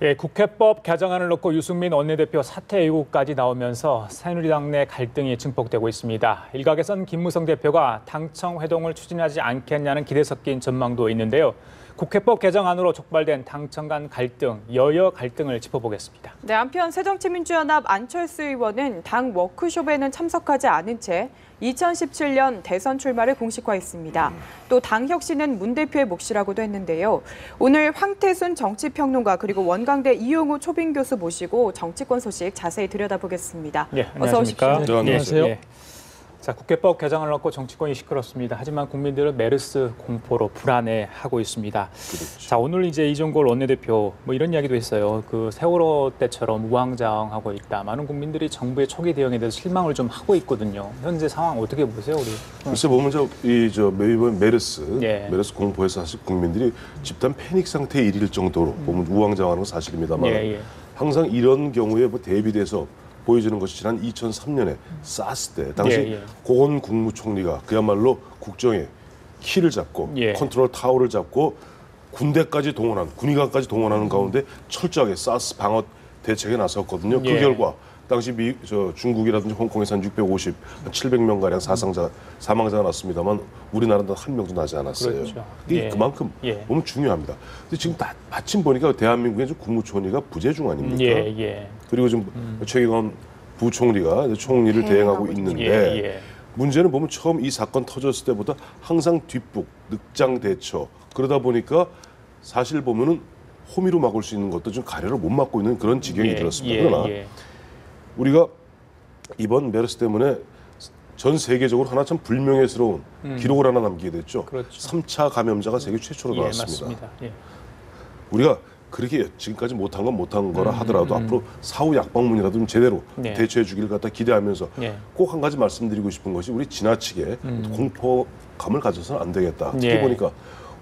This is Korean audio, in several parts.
예, 국회법 개정안을 놓고 유승민 원내대표 사퇴 요구까지 나오면서 새누리당 내 갈등이 증폭되고 있습니다. 일각에선 김무성 대표가 당청 회동을 추진하지 않겠냐는 기대 섞인 전망도 있는데요. 국회법 개정안으로 촉발된 당청 간 갈등, 여야 갈등을 짚어보겠습니다. 네, 한편 새정치민주연합 안철수 의원은 당 워크숍에는 참석하지 않은 채 2017년 대선 출마를 공식화했습니다. 또 당 혁신은 문 대표의 몫이라고도 했는데요. 오늘 황태순 정치평론가 그리고 원광대 이용우 초빙 교수 모시고 정치권 소식 자세히 들여다보겠습니다. 예, 어서 오십시오. 안녕하십니까? 네, 안녕하세요. 예. 자, 국회법 개정을 놓고 정치권이 시끄럽습니다. 하지만 국민들은 메르스 공포로 불안해하고 있습니다. 그렇죠. 자, 오늘 이제 이종걸 원내대표 뭐 이런 이야기도 했어요. 그 세월호 때처럼 우왕좌왕하고 있다. 많은 국민들이 정부의 초기 대응에 대해서 실망을 좀 하고 있거든요. 현재 상황 어떻게 보세요, 우리? 글쎄 보면 이번 메르스 예. 메르스 공포에서 사실 국민들이 집단 패닉 상태에 이를 정도로 보면 우왕좌왕하는 건 사실입니다만 예. 항상 이런 경우에 뭐 대비돼서 보여주는 것이 지난 2003년에 사스 때 당시 고건 국무총리가 그야말로 국정에 키를 잡고 컨트롤 타워를 잡고 군대까지 동원한 군의관까지 동원하는 가운데 철저하게 사스 방어 대책에 나섰거든요. 그 결과 당시 중국이라든지 홍콩에서 한 650, 700명 가량 사망자가 났습니다만 우리나라는 한 명도 나지 않았어요. 그렇죠. 이게 그만큼 보면 중요합니다. 근데 지금 마침 보니까 대한민국의 국무총리가 부재중 아닙니까? 그리고 지금 최경환 부총리가 총리를 대행하고 있는데 문제는 보면 처음 이 사건 터졌을 때보다 항상 뒷북, 늑장 대처 그러다 보니까 사실 보면은 호미로 막을 수 있는 것도 좀 가래로 못 막고 있는 그런 지경이 들었습니다. 그러나 우리가 이번 메르스 때문에 전 세계적으로 하나 참 불명예스러운 기록을 하나 남기게 됐죠. 그렇죠. 3차 감염자가 세계 최초로 나왔습니다. 맞습니다. 우리가 그렇게 지금까지 못한 건 못한 거라 하더라도 앞으로 사후 약방문이라도 좀 제대로 대처해 주기를 갖다 기대하면서 꼭 한 가지 말씀드리고 싶은 것이 우리 지나치게 공포감을 가져서는 안 되겠다. 특히 보니까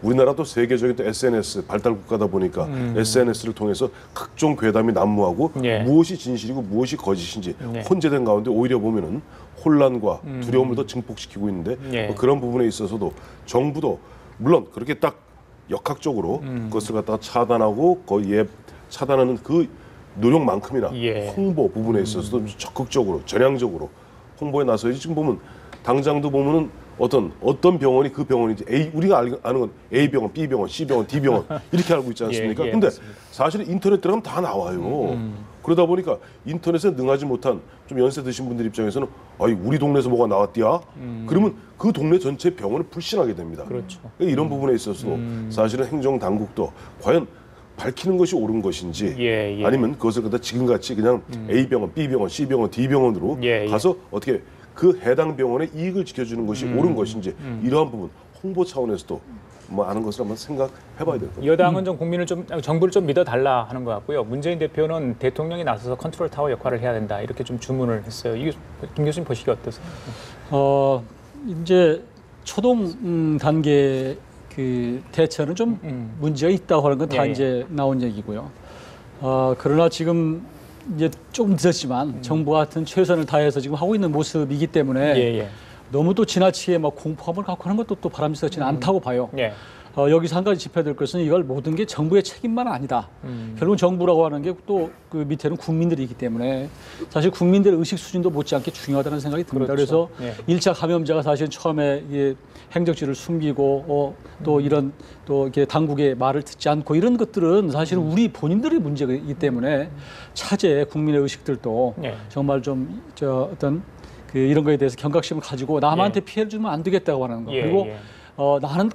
우리나라도 세계적인 또 SNS 발달 국가다 보니까 SNS를 통해서 각종 괴담이 난무하고 무엇이 진실이고 무엇이 거짓인지 혼재된 가운데 오히려 보면은 혼란과 두려움을 더 증폭시키고 있는데 뭐 그런 부분에 있어서도 정부도 물론 그렇게 딱 역학적으로 그것을 갖다가 차단하고 차단하는 그 노력만큼이나 홍보 부분에 있어서도 적극적으로 전향적으로 홍보에 나서야지. 지금 보면 당장도 보면은 어떤 병원이 그 병원인지 우리가 아는 건 A 병원, B 병원, C 병원, D 병원 이렇게 알고 있지 않습니까? 근데 사실은 인터넷 들어가면 다 나와요. 그러다 보니까 인터넷에 능하지 못한 좀 연세 드신 분들 입장에서는 우리 동네에서 뭐가 나왔디야? 그러면 그 동네 전체 병원을 불신하게 됩니다. 그렇죠. 이런 부분에 있어서도 사실은 행정당국도 과연 밝히는 것이 옳은 것인지 아니면 그것을 갖다 지금같이 그냥 A 병원, B 병원, C 병원, D 병원으로 가서 어떻게 그 해당 병원의 이익을 지켜주는 것이 옳은 것인지 이러한 부분 홍보 차원에서도 뭐 아는 것을 한번 생각해봐야 될 겁니다. 여당은 좀 정부를 좀 믿어달라 하는 것 같고요. 문재인 대표는 대통령이 나서서 컨트롤 타워 역할을 해야 된다 이렇게 좀 주문을 했어요. 이게 김 교수님 보시기 어떠세요? 이제 초동 단계 그 대처는 좀 문제가 있다고 하는 건 다 이제 나온 얘기고요. 그러나 지금 이제 조금 늦었지만 정부가 하여튼 최선을 다해서 지금 하고 있는 모습이기 때문에 너무 또 지나치게 막 공포감을 갖고 하는 것도 또 바람직하지는 않다고 봐요. 여기서 한 가지 짚어야 될 것은 이걸 모든 게 정부의 책임만 아니다. 결국은 정부라고 하는 게 또 그 밑에는 국민들이기 때문에 사실 국민들의 의식 수준도 못지않게 중요하다는 생각이 듭니다. 그래서 1차 감염자가 사실 처음에 이게 행적지를 숨기고 또 이런 또 이렇게 당국의 말을 듣지 않고 이런 것들은 사실은 우리 본인들의 문제이기 때문에 차제 국민의 의식들도 정말 좀 어떤 그 이런 거에 대해서 경각심을 가지고 남한테 피해를 주면 안 되겠다고 하는 거. 그리고 나는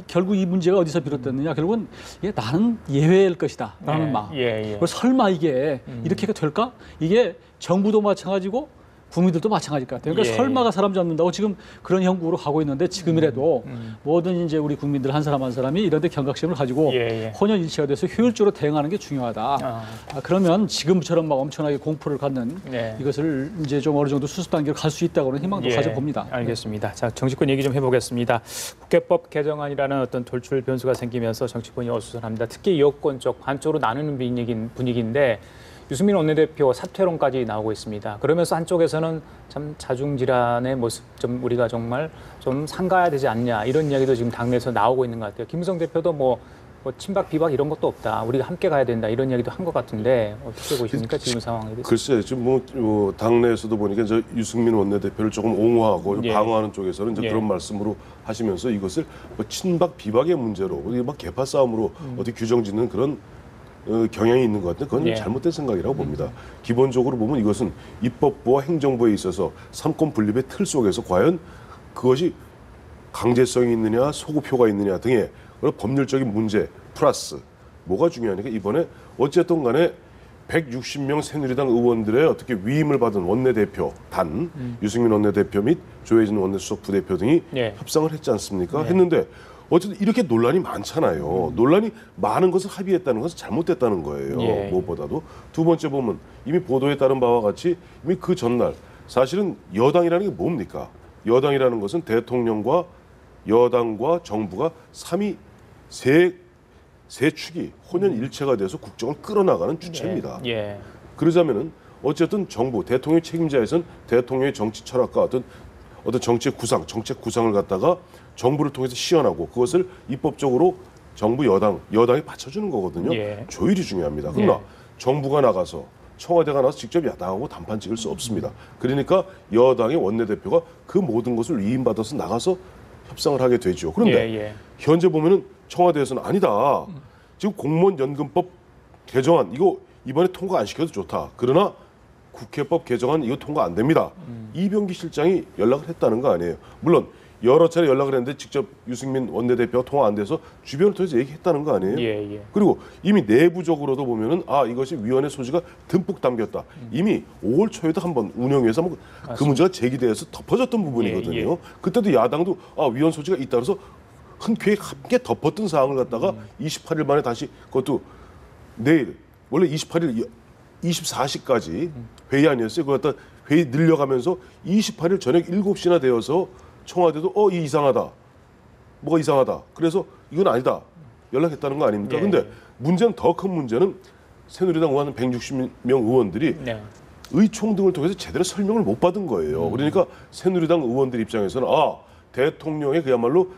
결국 이 문제가 어디서 비롯됐느냐? 결국은 나는 예외일 것이다. 라는 마음. 그리고 설마 이게 이렇게가 될까? 이게 정부도 마찬가지고 국민들도 마찬가지일 것 같아요. 그러니까 설마가 사람 잡는다고 지금 그런 형국으로 가고 있는데 지금이라도 모든 이제 우리 국민들 한 사람 한 사람이 이런 데 경각심을 가지고 혼연일체가 돼서 효율적으로 대응하는 게 중요하다. 그러면 지금처럼 막 엄청나게 공포를 갖는 이것을 이제 좀 어느 정도 수습 단계로 갈 수 있다고는 희망도 가져봅니다. 알겠습니다. 자, 정치권 얘기 좀 해보겠습니다. 국회법 개정안이라는 어떤 돌출 변수가 생기면서 정치권이 어수선합니다. 특히 여권 쪽 한쪽으로 나누는 분위기인데 유승민 원내대표 사퇴론까지 나오고 있습니다. 그러면서 한쪽에서는 참 자중질환의 모습 좀 우리가 정말 좀 삼가야 되지 않냐 이런 이야기도 지금 당내에서 나오고 있는 것 같아요. 김무성 대표도 뭐 뭐 친박 비박 이런 것도 없다. 우리가 함께 가야 된다. 이런 이야기도 한 것 같은데 어떻게 보십니까? 지금 상황에 대해서. 글쎄 지금 뭐 당내에서도 보니까 저 유승민 원내대표를 조금 옹호하고 예. 방어하는 쪽에서는 이제 예. 그런 말씀으로 하시면서 이것을 뭐 친박 비박의 문제로 우리 막 개파 싸움으로 어떻게 규정짓는 그런 경향이 있는 것 같은데 그건 예. 잘못된 생각이라고 봅니다. 기본적으로 보면 이것은 입법부와 행정부에 있어서 삼권 분립의 틀 속에서 과연 그것이 강제성이 있느냐 소급효가 있느냐 등의 그런 법률적인 문제 플러스 뭐가 중요하니까 이번에 어쨌든 간에 160명 새누리당 의원들의 어떻게 위임을 받은 원내대표 단 유승민 원내대표 및 조혜진 원내수석 부대표 등이 예. 협상을 했지 않습니까? 했는데 어쨌든 이렇게 논란이 많잖아요. 논란이 많은 것을 합의했다는 것은 잘못됐다는 거예요. 예. 무엇보다도 두 번째 보면 이미 보도에 따른 바와 같이 이미 그 전날 사실은 여당이라는 게 뭡니까? 여당이라는 것은 대통령과 여당과 정부가 세 축이 혼연일체가 돼서 국정을 끌어나가는 주체입니다. 예. 그러자면은 어쨌든 정부 대통령 책임자에선 대통령의 정치 철학과 어떤 정책 구상을 갖다가 정부를 통해서 시연하고 그것을 입법적으로 정부 여당이 받쳐주는 거거든요. 예. 조율이 중요합니다. 그러나 예. 정부가 나가서 청와대가 나서 직접 야당하고 단판 찍을 수 없습니다. 그러니까 여당의 원내대표가 그 모든 것을 위임받아서 나가서 협상을 하게 되죠. 그런데 예. 현재 보면은 청와대에서는 아니다. 지금 공무원 연금법 개정안 이거 이번에 통과 안 시켜도 좋다. 그러나 국회법 개정안 이거 통과 안 됩니다. 이병기 실장이 연락을 했다는 거 아니에요. 물론 여러 차례 연락을 했는데 직접 유승민 원내대표가 통화 안 돼서 주변을 통해서 얘기했다는 거 아니에요. 예. 그리고 이미 내부적으로도 보면은 이것이 위원회 소지가 듬뿍 담겼다. 이미 5월 초에도 한번 운영위에서 그 문제가 제기돼서 덮어졌던 부분이거든요. 예. 그때도 야당도 위원 소지가 있다 그래서 흔쾌히 함께 덮었던 사항을 갖다가 28일 만에 다시 그것도 내일 원래 28일 24시까지 회의 아니었어요. 그거 갖다 회의 늘려가면서 28일 저녁 7시나 되어서 청와대도 이상하다. 뭐가 이상하다. 그래서 이건 아니다. 연락했다는 거 아닙니까? 예. 근데 문제는 더 큰 문제는 새누리당 의원 160명 의원들이 네. 의총 등을 통해서 제대로 설명을 못 받은 거예요. 그러니까 새누리당 의원들 입장에서는 대통령의 그야말로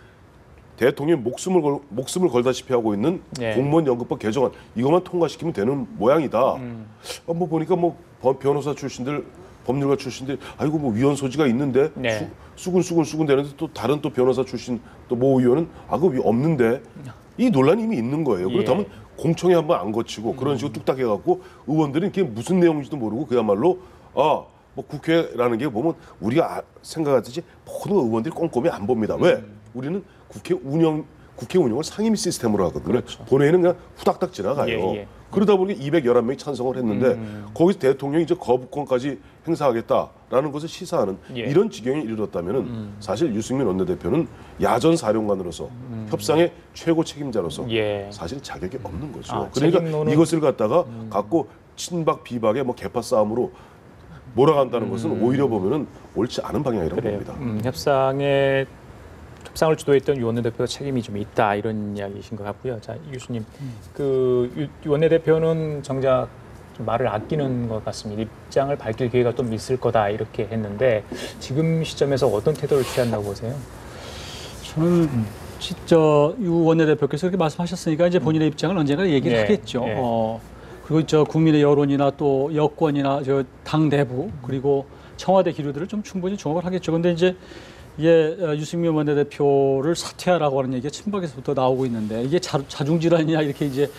대통령이 목숨을 걸다시피 하고 있는 네. 공무원 연금법 개정안 이것만 통과시키면 되는 모양이다. 뭐 보니까 뭐 변호사 출신들 법률가 출신들 아이고 뭐 위원 소지가 있는데 네. 수군 되는데 또 다른 또 변호사 출신 또 모 의원은 그거 없는데 이 논란이 이미 있는 거예요. 그렇다면 공청회 한번 안 거치고 그런 식으로 뚝딱 해갖고 의원들은 그게 무슨 내용인지도 모르고 그야말로 뭐 국회라는 게 보면 우리가 생각하듯이 모든 의원들이 꼼꼼히 안 봅니다. 왜? 우리는 국회 운영을 상임 시스템으로 하거든요. 그렇죠. 본회의는 그냥 후닥닥 지나가요. 예. 그러다 보니까 211명이 찬성을 했는데 거기서 대통령이 이제 거부권까지 행사하겠다라는 것을 시사하는 이런 지경에 이르렀다면은 사실 유승민 원내대표는 야전 사령관으로서 협상의 최고 책임자로서 사실 자격이 없는 거죠. 그러니까 책임론은... 이것을 갖다가 갖고 친박 비박의 뭐 개파 싸움으로 몰아간다는 것은 오히려 보면은 옳지 않은 방향이라고 봅니다. 협상을 주도했던 유 원내대표가 책임이 좀 있다 이런 이야기이신 것 같고요. 자, 이 교수님, 그 유 원내대표는 정작 좀 말을 아끼는 것 같습니다. 입장을 밝힐 기회가 좀 있을 거다 이렇게 했는데 지금 시점에서 어떤 태도를 취한다고 보세요? 저는 진짜 유 원내대표께서 그렇게 말씀하셨으니까 이제 본인의 입장을 언젠가 얘기를 하겠죠. 그리고 국민의 여론이나 또 여권이나 당 내부 그리고 청와대 기류들을 좀 충분히 종합을 하겠죠. 그런데 이제 유승민 원내대표를 사퇴하라고 하는 얘기가 친박에서부터 나오고 있는데 이게 자중질환이냐 이렇게 이제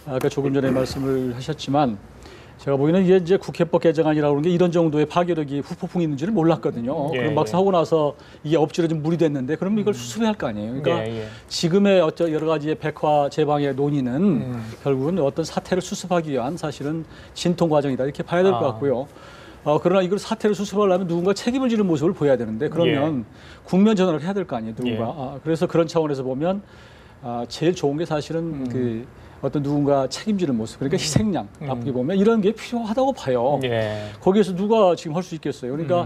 아까 조금 전에 말씀을 하셨지만 제가 보기에는 이제 국회법 개정안이라고 하는 게 이런 정도의 파괴력이 후폭풍이 있는지를 몰랐거든요. 그럼 막상 하고 나서 이게 엎질러진 물이 됐는데 그럼 이걸 수습해야 할 거 아니에요. 그러니까 지금의 여러 가지의 백화 제방의 논의는 결국은 어떤 사태를 수습하기 위한 사실은 진통 과정이다 이렇게 봐야 될 것 같고요. 그러나 이걸 사태를 수습하려면 누군가 책임을 지는 모습을 보여야 되는데 그러면 국면 전환을 해야 될 거 아니에요, 누군가. 그래서 그런 차원에서 보면 제일 좋은 게 사실은 그 어떤 누군가 책임지는 모습, 그러니까 희생양 나쁘게 보면 이런 게 필요하다고 봐요. 거기에서 누가 지금 할 수 있겠어요. 그러니까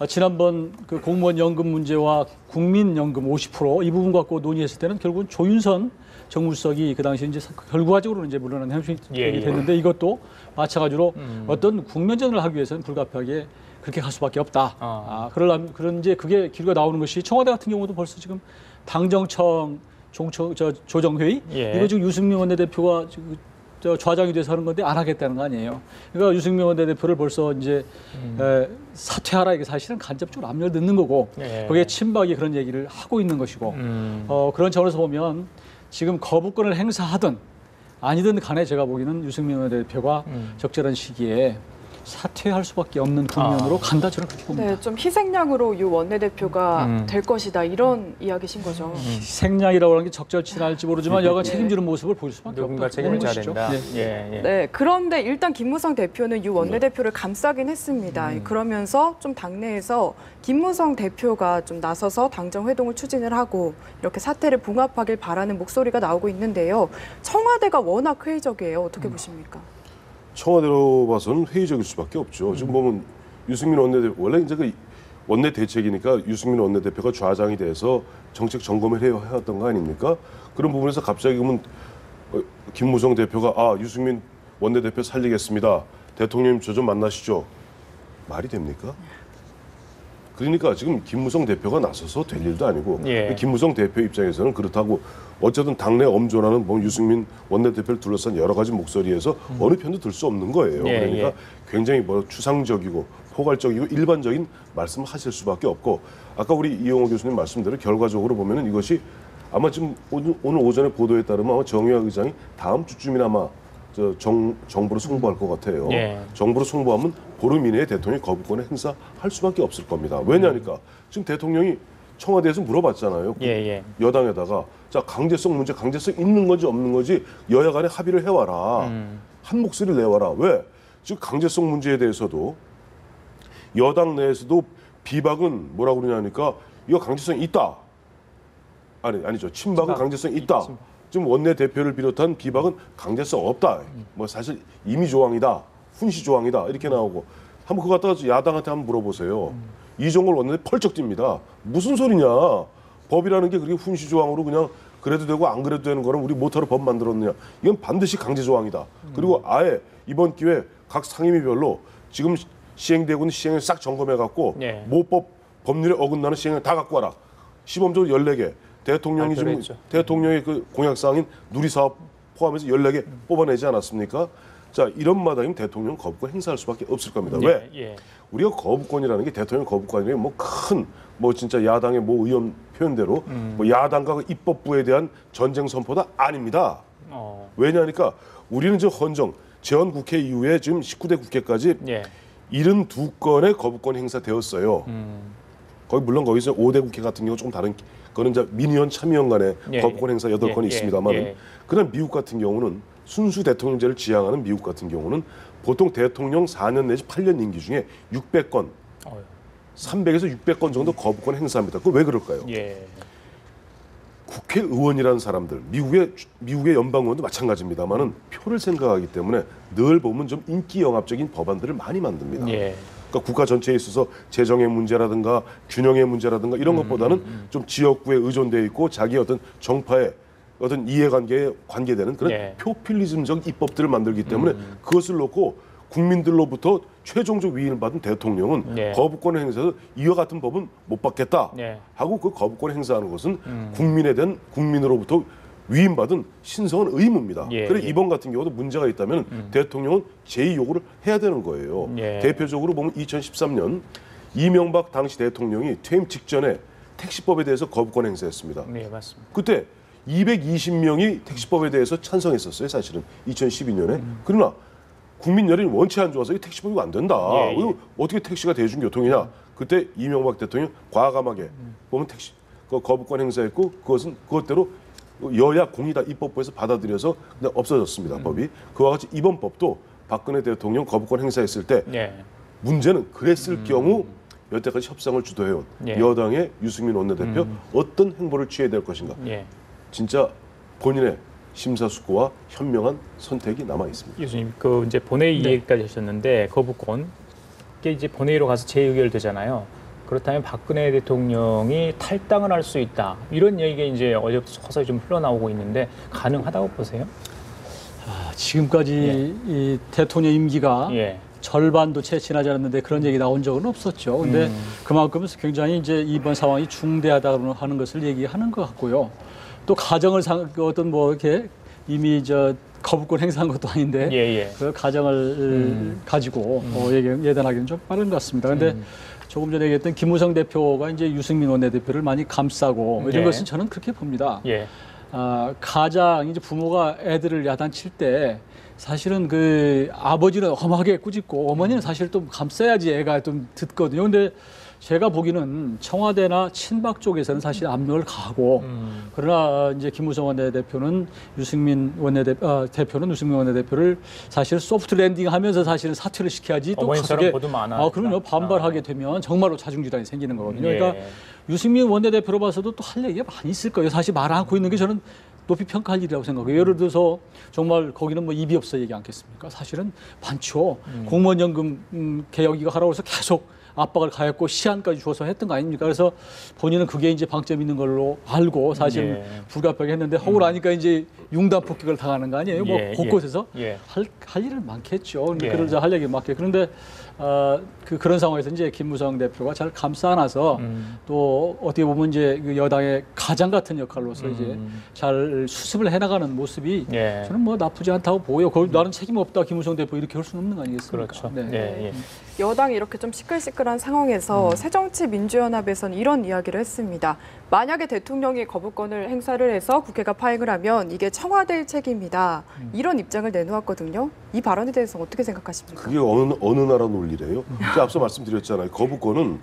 지난번 그 공무원 연금 문제와 국민연금 50% 이 부분 갖고 논의했을 때는 결국은 조윤선 정무수석이 그 당시 이제 결과적으로는 이제 물러난 형식이 됐는데 이것도 마찬가지로 어떤 국면전을 하기 위해서는 불가피하게 그렇게 갈 수밖에 없다. 그런 이제 그게 기류가 나오는 것이 청와대 같은 경우도 벌써 지금 당정청 조정회의 예. 이거 지금 유승민 원내대표가 좌장이 돼서 하는 건데 안 하겠다는 거 아니에요. 그러니까 유승민 원내대표를 벌써 이제 사퇴하라 이게 사실은 간접적으로 압력을 넣는 거고 예. 거기에 친박이 그런 얘기를 하고 있는 것이고 그런 차원에서 보면 지금 거부권을 행사하든 아니든 간에 제가 보기에는 유승민 원내대표가 적절한 시기에 사퇴할 수밖에 없는 국면으로 간다 저는 그렇게 봅니다. 네, 좀 희생양으로 유 원내대표가 될 것이다 이런 이야기신 거죠. 생략이라고 하는 게 적절치 않을지 모르지만 여간 책임지는 모습을 보일 수밖에 누군가 없다. 책임을 져야 된다. 네. 네, 그런데 일단 김무성 대표는 유 원내대표를 감싸긴 했습니다. 그러면서 좀 당내에서 김무성 대표가 좀 나서서 당정 회동을 추진을 하고 이렇게 사태를 봉합하길 바라는 목소리가 나오고 있는데요. 청와대가 워낙 회의적이에요. 어떻게 보십니까? 청와대로 봐서는 회의적일 수밖에 없죠. 지금 보면 유승민 원내대표 원래 이제 그 원내 대책이니까 유승민 원내대표가 좌장이 돼서 정책 점검을 해왔던 거 아닙니까? 그런 부분에서 갑자기 그러면 김무성 대표가 유승민 원내대표 살리겠습니다. 대통령님 저 좀 만나시죠. 말이 됩니까? 그러니까 지금 김무성 대표가 나서서 될 일도 아니고 예. 김무성 대표 입장에서는 그렇다고 어쨌든 당내 엄존하는 유승민 원내대표를 둘러싼 여러 가지 목소리에서 어느 편도 들 수 없는 거예요. 예, 그러니까 예. 굉장히 추상적이고 포괄적이고 일반적인 말씀을 하실 수밖에 없고 아까 우리 이영호 교수님 말씀대로 결과적으로 보면은 이것이 아마 지금 오늘 오전에 보도에 따르면 아마 정의화 의장이 다음 주쯤이나 아마 정부로 송부할 것 같아요. 예. 정부로 송부하면 보름 이내에 대통령이 거부권을 행사할 수밖에 없을 겁니다. 왜냐하니까 지금 대통령이 청와대에서 물어봤잖아요. 예. 여당에다가 자 강제성 문제 강제성 있는 건지 없는 건지 여야 간에 합의를 해와라. 한 목소리를 내와라. 왜? 지금 강제성 문제에 대해서도 여당 내에서도 비박은 뭐라고 그러냐니까 이거 강제성이 있다. 아니죠. 친박은 강제성이 있다. 지금 원내대표를 비롯한 비박은 강제성 없다. 뭐 사실 임의 조항이다. 훈시 조항이다. 이렇게 나오고 한번 그거 갖다가 야당한테 한번 물어보세요. 이종걸 원내대표 펄쩍 뜁니다. 무슨 소리냐. 법이라는 게 그렇게 훈시 조항으로 그냥 그래도 되고 안 그래도 되는 거는 우리 못하러 법 만들었느냐. 이건 반드시 강제 조항이다. 그리고 아예 이번 기회에 각 상임위별로 지금 시행되고 있는 시행을 싹 점검해갖고 예. 모법 법률에 어긋나는 시행을 다 갖고 와라. 시범적으로 14개. 대통령이 지금 했죠. 대통령의 그 공약사항인 누리사업 포함해서 14개 뽑아내지 않았습니까? 자, 이런 마당이면 대통령 거부권 행사할 수밖에 없을 겁니다. 왜? 예. 우리가 거부권이라는 게 대통령 거부권이 뭐 큰 뭐 진짜 야당의 뭐 의원 표현대로 뭐 야당과 그 입법부에 대한 전쟁 선포다 아닙니다. 왜냐하니까 우리는 저 헌정 재헌 국회 이후에 지금 19대 국회까지 예. 72건의 거부권 행사되었어요. 거기 물론 거기서 5대 국회 같은 경우 조금 다른 그거는 이제 민의원 참의원 간의 예, 거부권 행사 8건이 예, 있습니다만 예. 그다음 미국 같은 경우는 순수 대통령제를 지향하는 미국 같은 경우는 보통 대통령 4년 내지 8년 임기 중에 600건 300에서 600건 정도 거부권 행사합니다. 그거 왜 그럴까요? 예. 국회의원이라는 사람들, 미국의 연방의원도 마찬가지입니다만은 표를 생각하기 때문에 늘 보면 좀 인기 영합적인 법안들을 많이 만듭니다. 예. 그러니까 국가 전체에 있어서 재정의 문제라든가 균형의 문제라든가 이런 것보다는 좀 지역구에 의존되어 있고 자기 어떤 정파의 어떤 이해관계에 관계되는 그런 예. 포퓰리즘적 입법들을 만들기 때문에 그것을 놓고 국민들로부터 최종적 위임을 받은 대통령은 예. 거부권 행사에서 이와 같은 법은 못 받겠다 예. 하고 그 거부권 행사하는 것은 국민에 대한 국민으로부터 위임받은 신성한 의무입니다. 예. 그래서 이번 같은 경우도 문제가 있다면 대통령은 제의 요구를 해야 되는 거예요. 예. 대표적으로 보면 2013년 이명박 당시 대통령이 퇴임 직전에 택시법에 대해서 거부권 행사했습니다. 네, 맞습니다. 그때 220명이 택시법에 대해서 찬성했었어요. 사실은 2012년에. 그러나 국민 여론이 원치 안 좋아서 이 택시법이 안 된다. 예, 예. 이거 어떻게 택시가 대중교통이냐. 그때 이명박 대통령 과감하게 보면 택시 그 거부권 행사했고 그것대로 여야 공의다 입법부에서 받아들여서 그냥 없어졌습니다. 법이. 그와 같이 이번 법도 박근혜 대통령 거부권 행사했을 때 예. 문제는 그랬을 경우 여태까지 협상을 주도해온 예. 여당의 유승민 원내대표 어떤 행보를 취해야 될 것인가. 예. 진짜 본인의 심사숙고와 현명한 선택이 남아 있습니다. 교수님, 그 이제 본회의 얘기까지 하셨는데 거부권 이게 이제 본회의로 가서 재의결되잖아요. 그렇다면 박근혜 대통령이 탈당을 할 수 있다 이런 얘기가 이제 어제부터 서서히 좀 흘러나오고 있는데 가능하다고 보세요? 지금까지 이 대통령 임기가 예. 절반도 채 지나지 않았는데 그런 얘기 나온 적은 없었죠. 근데 그만큼 굉장히 이제 이번 상황이 중대하다고 하는 것을 얘기하는 것 같고요. 또 가정을 어떤 뭐 이렇게 이미 거부권 행사한 것도 아닌데 그 가정을 가지고 예단하기는 좀 빠른 것 같습니다. 그런데 조금 전에 얘기했던 김무성 대표가 이제 유승민 원내대표를 많이 감싸고 이런 것은 저는 그렇게 봅니다. 가장 이제 부모가 애들을 야단칠 때 사실은 그 아버지는 험하게 꾸짖고 어머니는 사실 좀 감싸야지 애가 좀 듣거든요. 근데 제가 보기에는 청와대나 친박 쪽에서는 사실 압력을 가하고 그러나 이제 김무성 원내대표는 유승민 원내대표를 사실 소프트 랜딩하면서 사실은 사퇴를 시켜야지 또 가속에 그럼요 반발하게 되면 정말로 자중질환이 생기는 거거든요. 그러니까 유승민 원내대표로 봐서도 또 할 얘기가 많이 있을 거예요. 사실 말 않고 있는 게 저는 높이 평가할 일이라고 생각해요. 예를 들어서 정말 거기는 뭐 입이 없어 얘기 않겠습니까? 사실은 많죠. 공무원연금 개혁 이거 하라고 해서 계속 압박을 가했고 시한까지 줘서 했던 거 아닙니까? 그래서 본인은 그게 이제 방점 있는 걸로 알고 사실 불가피하게 했는데 허울하니까 이제 융단 폭격을 당하는 거 아니에요? 뭐 곳곳에서 할 일은 많겠죠. 근데 그러자 할 얘기 많게 그런데 그런 상황에서 이제 김무성 대표가 잘 감싸 안아서 또 어떻게 보면 이제 그 여당의 가장 같은 역할로서 이제 잘 수습을 해나가는 모습이 저는 뭐 나쁘지 않다고 보여요. 나는 책임 없다 김무성 대표 이렇게 할 수는 없는 거 아니겠습니까? 그렇죠. 여당이 이렇게 좀 시끌시끌한 상황에서 새정치민주연합에서는 이런 이야기를 했습니다. 만약에 대통령이 거부권을 행사를 해서 국회가 파행을 하면 이게 청와대의 책임이다. 이런 입장을 내놓았거든요. 이 발언에 대해서 어떻게 생각하십니까? 그게 어느 나라 논리래요? 제가 앞서 말씀드렸잖아요. 거부권은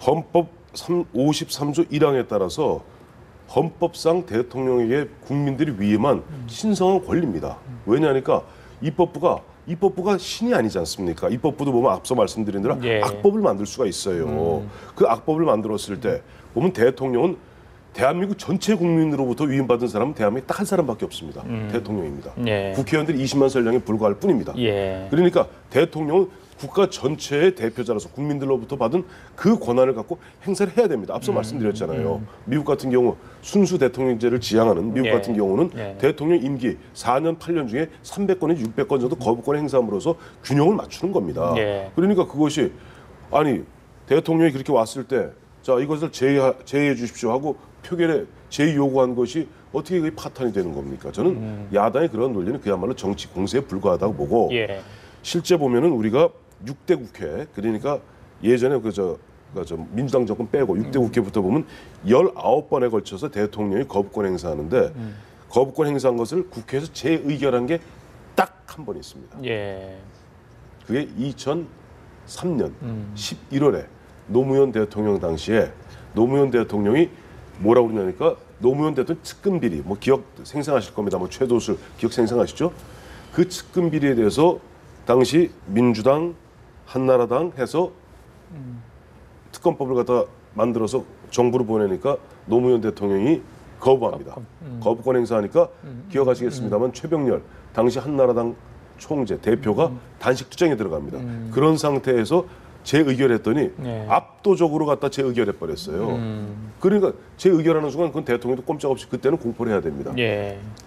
헌법 53조 1항에 따라서 헌법상 대통령에게 국민들이 위임한 신성한 권리입니다. 왜냐하니까 입법부가 신이 아니지 않습니까? 입법부도 보면 앞서 말씀드린 대로 악법을 만들 수가 있어요. 그 악법을 만들었을 때 보면 대통령은 대한민국 전체 국민으로부터 위임받은 사람은 대한민국에 딱 한 사람밖에 없습니다. 대통령입니다. 국회의원들이 20만 설량에 불과할 뿐입니다. 그러니까 대통령은 국가 전체의 대표자로서 국민들로부터 받은 그 권한을 갖고 행사를 해야 됩니다. 앞서 말씀드렸잖아요. 미국 같은 경우 순수 대통령제를 지향하는 미국 같은 경우는 대통령 임기 4년 8년 중에 300건에서 600건 정도 거부권 행사함으로써 균형을 맞추는 겁니다. 그러니까 그것이 아니 대통령이 그렇게 왔을 때 자 이것을 제의해 주십시오 하고 표결에 제의 요구한 것이 어떻게 그게 파탄이 되는 겁니까? 저는 야당의 그런 논리는 그야말로 정치 공세에 불과하다고 보고 실제 보면은 우리가 6대 국회 그러니까 예전에 민주당 정권 빼고 6대 국회부터 보면 19번에 걸쳐서 대통령이 거부권 행사하는데 거부권 행사한 것을 국회에서 재의결한 게 딱 한 번 있습니다. 그게 2003년 11월에 노무현 대통령 당시에 노무현 대통령이 뭐라고 그러냐니까 노무현 대통령 측근 비리 뭐 기억 생생하실 겁니다. 뭐 최도술 기억 생생하시죠? 그 측근 비리에 대해서 당시 민주당, 한나라당 해서 특검법을 갖다 만들어서 정부로 보내니까 노무현 대통령이 거부합니다. 거부권 행사하니까 기억하시겠습니다만 최병렬 당시 한나라당 총재 대표가 단식 투쟁에 들어갑니다. 그런 상태에서 재의결했더니 압도적으로 갖다 재의결해 버렸어요. 그러니까 재의결하는 순간 그건 대통령도 꼼짝없이 그때는 공포를 해야 됩니다.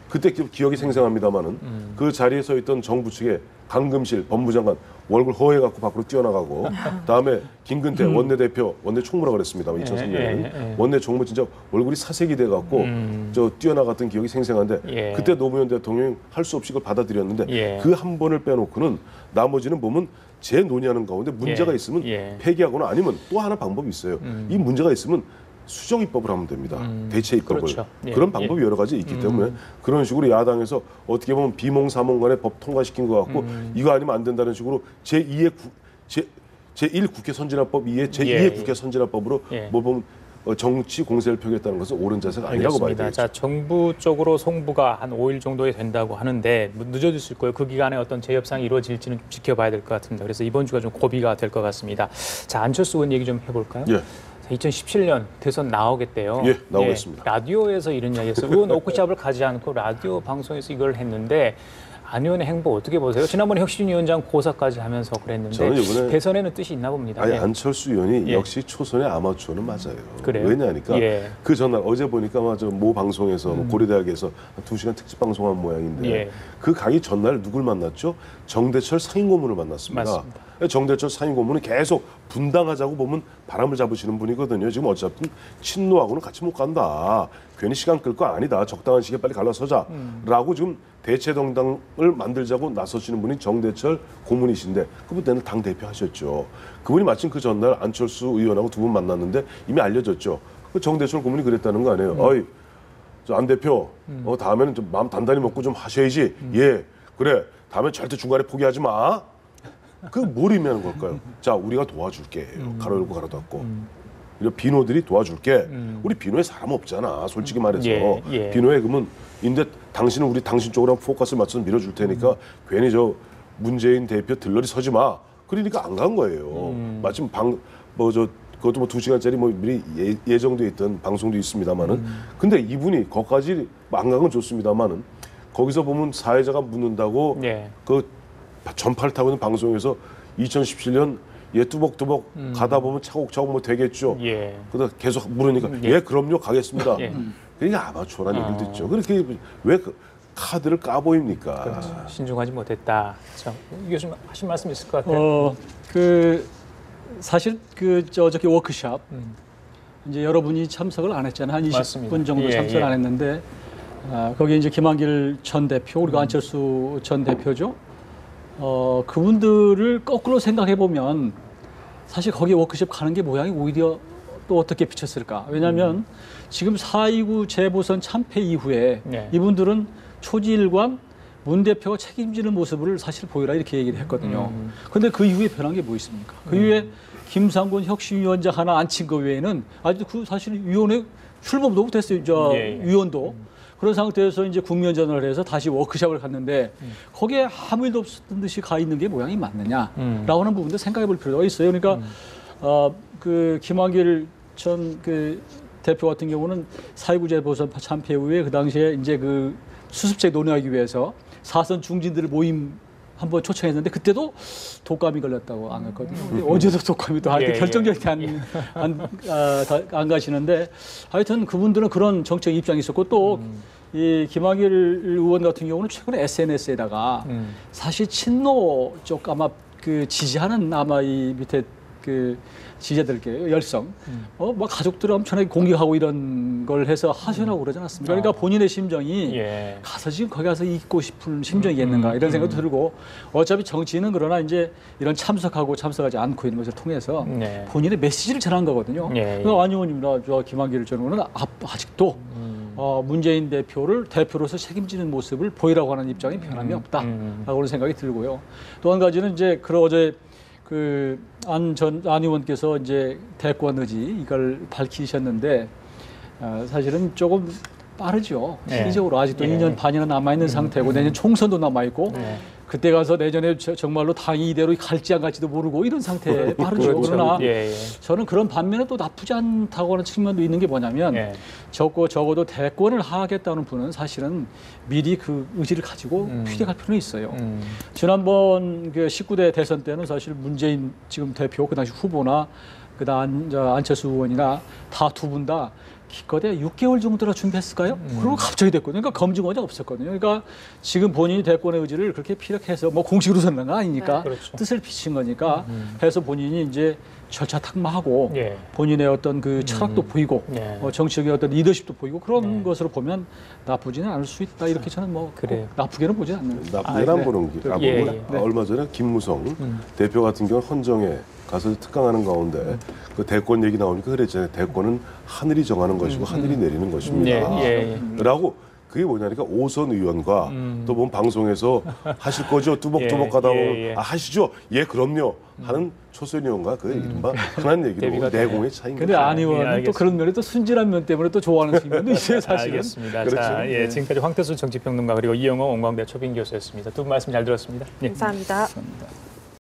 그때 기억이 생생합니다만은 그 자리에 서 있던 정부 측에 강금실 법무장관 얼굴 허해갖고 밖으로 뛰어나가고 다음에 김근태 원내총무라고 그랬습니다. 2003년에는 원내총무 진짜 얼굴이 사색이 돼갖고 뛰어나갔던 기억이 생생한데 그때 노무현 대통령이 할 수 없이 그걸 받아들였는데 그 한 번을 빼놓고는 나머지는 보면 재논의하는 가운데 문제가 있으면 폐기하거나 아니면 또 하나 방법이 있어요. 이 문제가 있으면 수정 입법을 하면 됩니다. 대체 입법을. 그렇죠. 그런 방법이 여러 가지 있기 때문에 그런 식으로 야당에서 어떻게 보면 비몽사몽간에 법 통과시킨 것 같고 이거 아니면 안 된다는 식으로 제1 국회 선진화법 2의 제2의 국회 선진화법으로 뭐 보면 정치 공세를 펴겠다는 것은 옳은 자세가 아니라고 봐야 되겠죠. 자, 정부 쪽으로 송부가 한 5일 정도에 된다고 하는데 늦어질 수 있고요. 그 기간에 어떤 재협상이 이루어질지는 지켜봐야 될 것 같습니다. 그래서 이번 주가 좀 고비가 될 것 같습니다. 자, 안철수 의원 얘기 좀 해볼까요? 2017년 대선 나오겠대요. 나오겠습니다. 라디오에서 이런 이야기했어요. 의원 워크숍을 가지 않고 라디오 방송에서 이걸 했는데 안 의원의 행보 어떻게 보세요? 지난번에 혁신위원장 고사까지 하면서 그랬는데 저는 이번에 대선에는 뜻이 있나 봅니다. 아니 네. 안철수 의원이 예. 역시 초선의 아마추어는 맞아요. 그래요? 왜냐하니까 예. 그 전날 어제 보니까 모 방송에서 고려대학에서 한 2시간 특집 방송한 모양인데 예. 그 강의 전날 누굴 만났죠? 정대철 상임고문을 만났습니다. 맞습니다. 정대철 상임고문은 계속 분당하자고 보면 바람을 잡으시는 분이거든요. 지금 어차피 친노하고는 같이 못 간다. 괜히 시간 끌 거 아니다. 적당한 시기에 빨리 갈라서자라고 지금 대체정당을 만들자고 나서시는 분이 정대철 고문이신데 그분 때는 당 대표 하셨죠. 그분이 마침 그 전날 안철수 의원하고 두 분 만났는데 이미 알려졌죠. 그 정대철 고문이 그랬다는 거 아니에요. 어이, 저 안 대표, 다음에는 좀 마음 단단히 먹고 좀 하셔야지. 예, 그래. 다음엔 절대 중간에 포기하지 마. 그 뭘 의미하는 걸까요? 자, 우리가 도와줄게. 가로 열고 가로 닫고. 이런 비노들이 도와줄게. 우리 비노에 사람 없잖아. 솔직히 말해서. 예, 예. 비노에 그러면 인데 당신은 우리 당신 쪽으로 포커스를 맞춰서 밀어줄 테니까 괜히 저 문재인 대표 들러리 서지 마. 그러니까 안 간 거예요. 마침 그것도 2시간짜리 미리 예정돼 있던 방송도 있습니다만은. 근데 이분이 거기까지 안 간 건 좋습니다만은 거기서 보면 사회자가 묻는다고 예. 그 전파를 타고 있는 방송에서 2017년 뚜벅뚜벅 가다 보면 차곡차곡 되겠죠. 예. 그러다 계속 물으니까 예, 그럼요 가겠습니다. 예. 그러니까 아마추어라는 얘기를 듣죠. 그렇게 왜 그 카드를 까보입니까? 그렇죠. 신중하지 못했다. 자, 교수님 하신 말씀 있을 것 같아요. 사실 어저께 워크숍 이제 여러분이 참석을 안 했잖아요. 한 20분 맞습니다. 정도 예, 참석을 예. 안 했는데 거기 이제 김한길 전 대표 그리고 안철수 전 대표죠. 그분들을 거꾸로 생각해 보면 사실 거기 워크숍 가는 게 모양이 오히려 또 어떻게 비쳤을까? 왜냐하면 지금 4.29 재보선 참패 이후에 네. 이분들은 초지일관 문 대표가 책임지는 모습을 사실 보여라 이렇게 얘기를 했거든요. 그런데 그 이후에 변한 게 뭐 있습니까? 그 이후에 김상곤 혁신위원장 하나 앉힌 거 외에는 아직도 그 사실 위원회 출범도 못했어요. 위원도. 그런 상태에서 이제 국면전을 해서 다시 워크숍을 갔는데 거기에 아무 일도 없었던 듯이 가 있는 게 모양이 맞느냐라고 하는 부분도 생각해 볼 필요가 있어요. 그러니까 그 김한길 전 대표 같은 경우는 4.29 재보선 참패 후에 그 당시에 이제 그 수습책 논의하기 위해서 사선 중진들을 모임 한번 초청했는데 그때도 독감이 걸렸다고 안 갔거든요. 근데 어제도 독감이 또 예, 결정적인 안 가시는데 하여튼 그분들은 그런 정책 입장이 있었고 또 이 김한길 의원 같은 경우는 최근에 SNS에다가 사실 친노 쪽 아마 그 지지하는 아마 이 밑에 그 지지자들께 열성, 막 가족들을 엄청나게 공격하고 이런 걸 해서 하소연하고 그러지 않았습니까? 그러니까 본인의 심정이 예. 가서 지금 거기 가서 있고 싶은 심정이겠는가 이런 생각도 들고 어차피 정치는 그러나 이제 이런 참석하고 참석하지 않고 있는 것을 통해서 네. 본인의 메시지를 전한 거거든요. 예, 예. 그러니까 안 의원님이나 저 김한길 전 의원은 아직도 문재인 대표를 대표로서 책임지는 모습을 보이라고 하는 입장이 변함이 없다라고 하는 생각이 들고요. 또 한 가지는 이제 어제 안 의원께서 이제 대권 의지 이걸 밝히셨는데 사실은 조금 빠르죠. 네. 시기적으로 아직도 예. 2년 반이나 남아 있는 상태고 내년 총선도 남아 있고 네. 그때 가서 내년에 정말로 당이 이대로 갈지 안 갈지도 모르고 이런 상태에 빠르죠. 그렇죠. 그러나 예, 예. 저는 그런 반면에 또 나쁘지 않다고 하는 측면도 있는 게 뭐냐면 예. 적어도 대권을 하겠다는 분은 사실은 미리 그 의지를 가지고 피력할 필요는 있어요. 지난번 그 19대 대선 때는 사실 문재인 지금 대표 그 당시 후보나 그다음 안철수 의원이나 다 두 분 다 기껏해 6개월 정도라 준비했을까요? 그리고 갑자기 됐거든요. 그러니까 검증원이 없었거든요. 그러니까 지금 본인이 대권의 의지를 그렇게 피력해서 뭐 공식으로 선언한 거 아니니까 네. 그렇죠. 뜻을 비친 거니까 해서 본인이 이제 절차 탁마하고 예. 본인의 어떤 그 철학도 보이고 네. 정치적인 어떤 리더십도 보이고 그런 것으로 보면 나쁘지는 않을 수 있다. 이렇게 저는 뭐 그래요. 나쁘게는 보지 않는. 나쁘게 안 보는 게 예, 예. 얼마 전에 김무성 대표 같은 경우 헌정에 가서 특강하는 가운데 그 대권 얘기 나오니까 그랬잖아요. 대권은 하늘이 정하는 것이고 하늘이 내리는 것입니다. 예, 예. 라고 그게 뭐냐니까 오선 의원과 또 보면 방송에서 하실 거죠. 뚜벅뚜벅 예, 가다 보면 예, 예. 하시죠. 예, 그럼요. 하는 초선 의원과 그 이른바 흔한 얘기로 대비가 내공의 차이인 근데 거죠. 안 의원은 또 알겠습니다. 그런 면에 또 순진한 면 때문에 또 좋아하는 측면도 있어요, 사실은. 알겠습니다. 그렇죠. 자, 예, 지금까지 황태수 정치평론가 그리고 이영호 원광대 초빙 교수였습니다. 두 분 말씀 잘 들었습니다. 예. 감사합니다. 감사합니다.